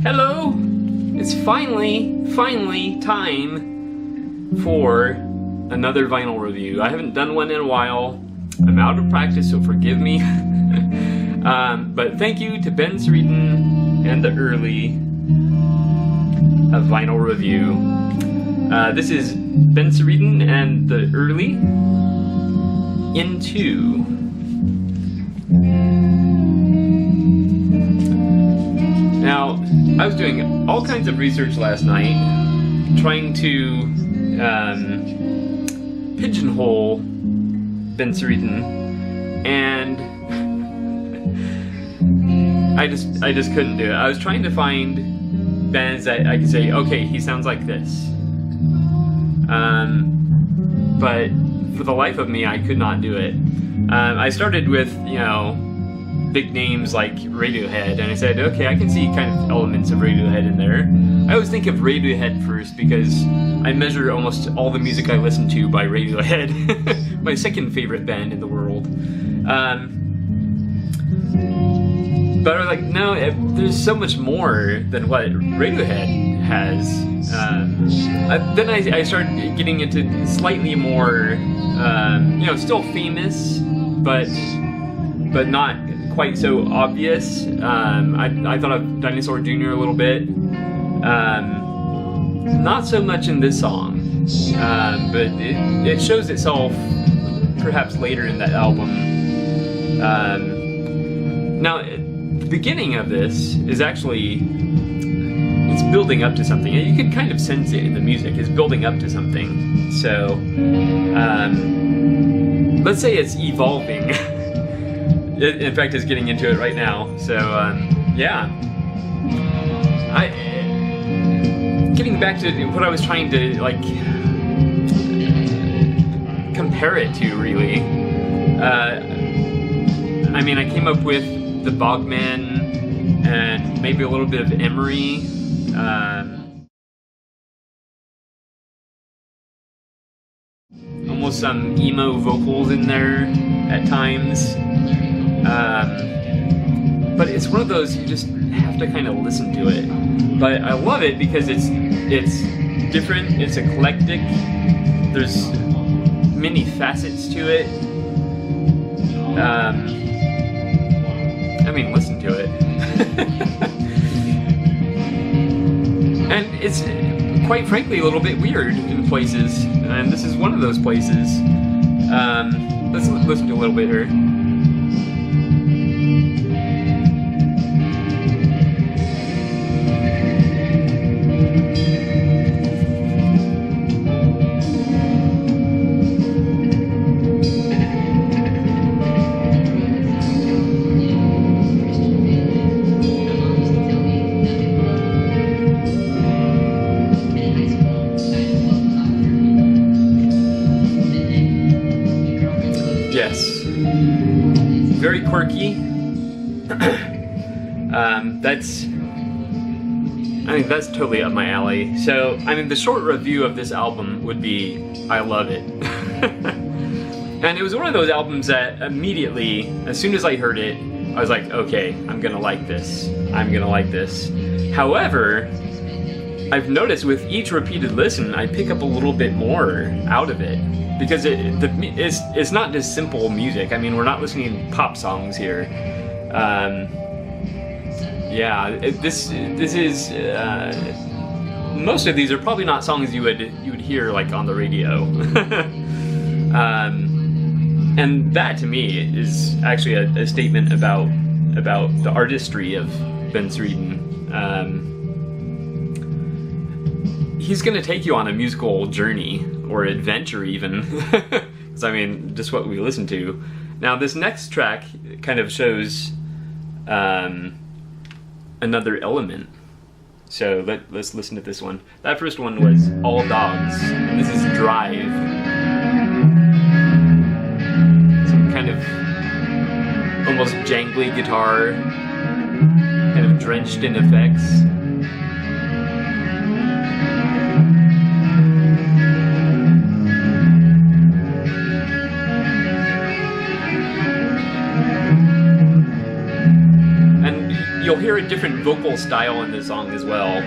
Hello! It's finally time for another vinyl review. I haven't done one in a while. I'm out of practice, so forgive me. But thank you to Ben Sreeden and the Early of Vinyl Review. This is Ben Sreeden and the Early Into. Now, I was doing all kinds of research last night, trying to pigeonhole Ben Sreeden, and I just couldn't do it. I was trying to find bands that I could say, okay, he sounds like this. But for the life of me, I could not do it. I started with, big names like Radiohead, and I said, okay, I can see kind of elements of Radiohead in there. I always think of Radiohead first because I measure almost all the music I listen to by Radiohead, my second favorite band in the world. But I was like, no, there's so much more than what Radiohead has. Then I started getting into slightly more, still famous, but not quite so obvious. I thought of Dinosaur Jr. a little bit. Not so much in this song, but it shows itself perhaps later in that album. Now, the beginning of this is actually, it's building up to something. You can kind of sense it in the music. It's building up to something. So, let's say it's evolving. In fact, it's getting into it right now. So, yeah. Getting back to what I was trying to, compare it to, really. I came up with the Bogman and maybe a little bit of Emery. Almost some emo vocals in there at times. But it's one of those you just have to kind of listen to it. But I love it because it's different, it's eclectic, there's many facets to it. Listen to it. And it's, quite frankly, a little bit weird in places, and this is one of those places. Let's listen to a little bit here. Yes. Very quirky. That's totally up my alley. So, the short review of this album would be, I love it. And it was one of those albums that immediately, as soon as I heard it, I was like, okay, I'm gonna like this. I'm gonna like this. However, I've noticed with each repeated listen, I pick up a little bit more out of it. Because it's not just simple music. We're not listening to pop songs here. This is most of these are probably not songs you would hear on the radio. And that to me is actually a statement about the artistry of Ben Sreeden. He's gonna take you on a musical journey, or adventure even, because just what we listen to. Now this next track kind of shows another element. So let's listen to this one. That first one was All Dogs, and this is Drive. Some kind of almost jangly guitar, kind of drenched in effects. hear a different vocal style in this song as well.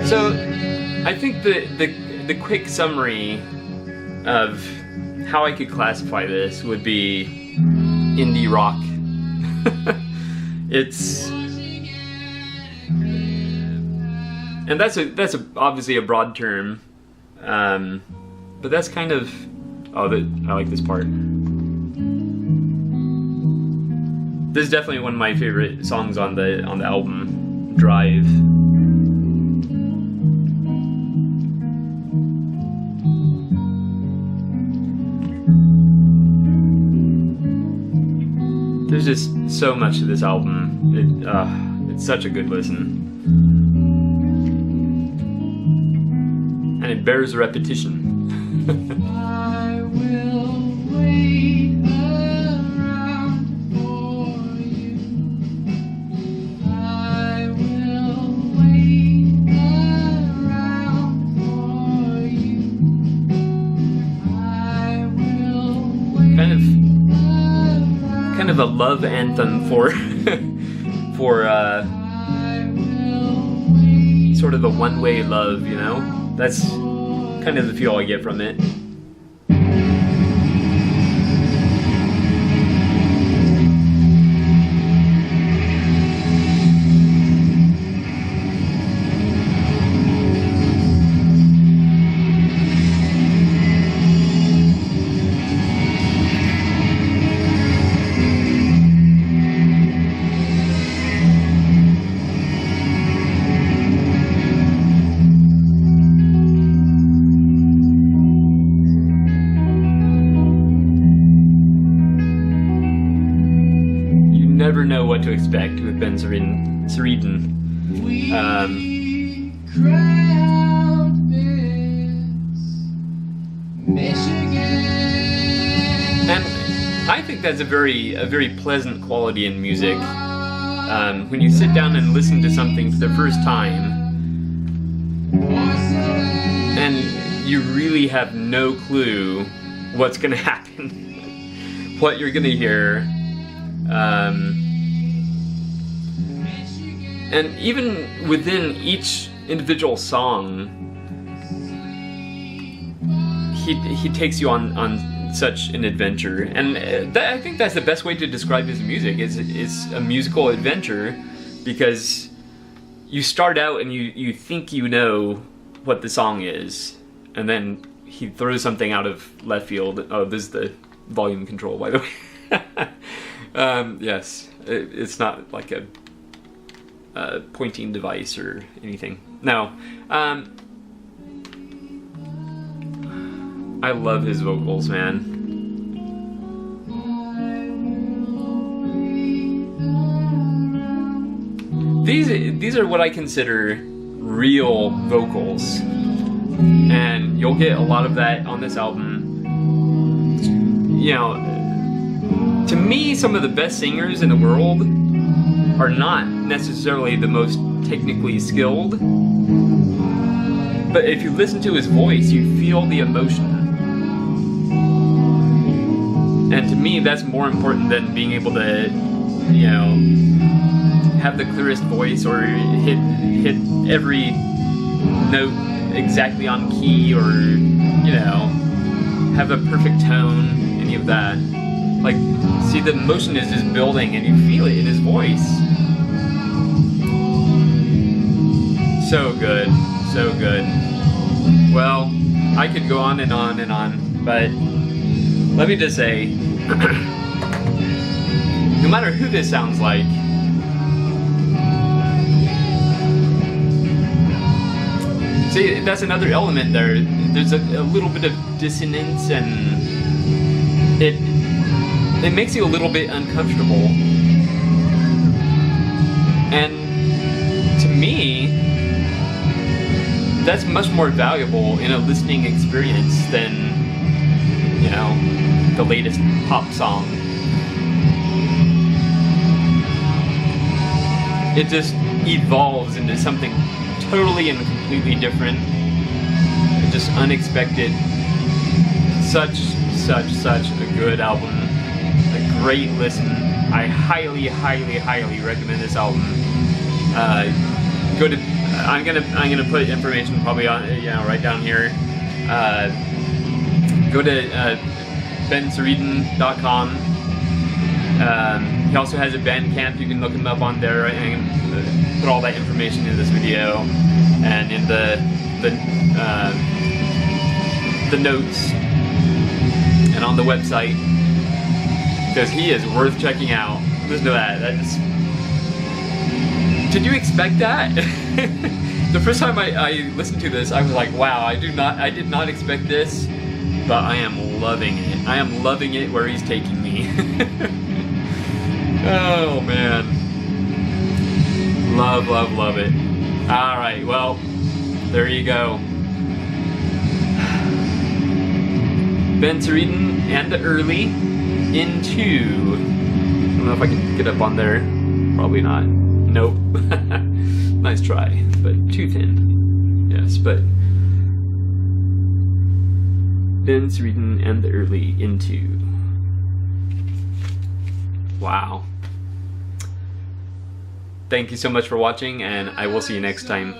So, I think the quick summary of how I could classify this would be indie rock. It's, and that's obviously a broad term, but that's kind of, I like this part. This is definitely one of my favorite songs on the album, Drive. There's just so much to this album. It's such a good listen. And it bears repetition. I will wait around for you. I will wait around for you. I will wait. Kind of a love anthem for sort of the one-way love, you know? That's kind of the feel I get from it. Never know what to expect with Ben Sreeden. And I think that's a very pleasant quality in music. When you sit down and listen to something for the first time, and you really have no clue what's going to happen, what you're going to hear. And even within each individual song, he takes you on such an adventure, and I think that's the best way to describe his music. It's a musical adventure, because you start out and you think you know what the song is, and then he throws something out of left field. Oh, this is the volume control, by the way. Yes, it's not like a pointing device or anything. No. I love his vocals, man. These are what I consider real vocals, and you'll get a lot of that on this album. You know, to me, some of the best singers in the world are not necessarily the most technically skilled, but if you listen to his voice, you feel the emotion. And to me, that's more important than being able to, you know, have the clearest voice or hit every note exactly on key, or, you know, have a perfect tone, any of that. Like, see, the emotion is just building and you feel it in his voice. So good, so good. Well, I could go on and on and on, but let me just say, no matter who this sounds like, see, that's another element there. There's a little bit of dissonance, and it makes you a little bit uncomfortable. And to me, that's much more valuable in a listening experience than, you know, the latest pop song. It just evolves into something totally and completely different, just unexpected. Such a good album, a great listen. I highly recommend this album. Go to, I'm gonna put information probably on, you know, right down here. Go to bensareden.com. He also has a Bandcamp. You can look him up on there. Right? I'm gonna put all that information in this video and in the notes and on the website, because he is worth checking out. Listen to that. That's. Did you expect that? The first time I listened to this, I was like, wow, I did not expect this, but I am loving it. I am loving it where he's taking me. Oh man. Love it. Alright, well, there you go. Bensareden and the Early into, I don't know if I can get up on there. Probably not. Nope. Nice try, but too thin. Yes, but Bensareden and the Early into. Wow. Thank you so much for watching, and I will see you next time.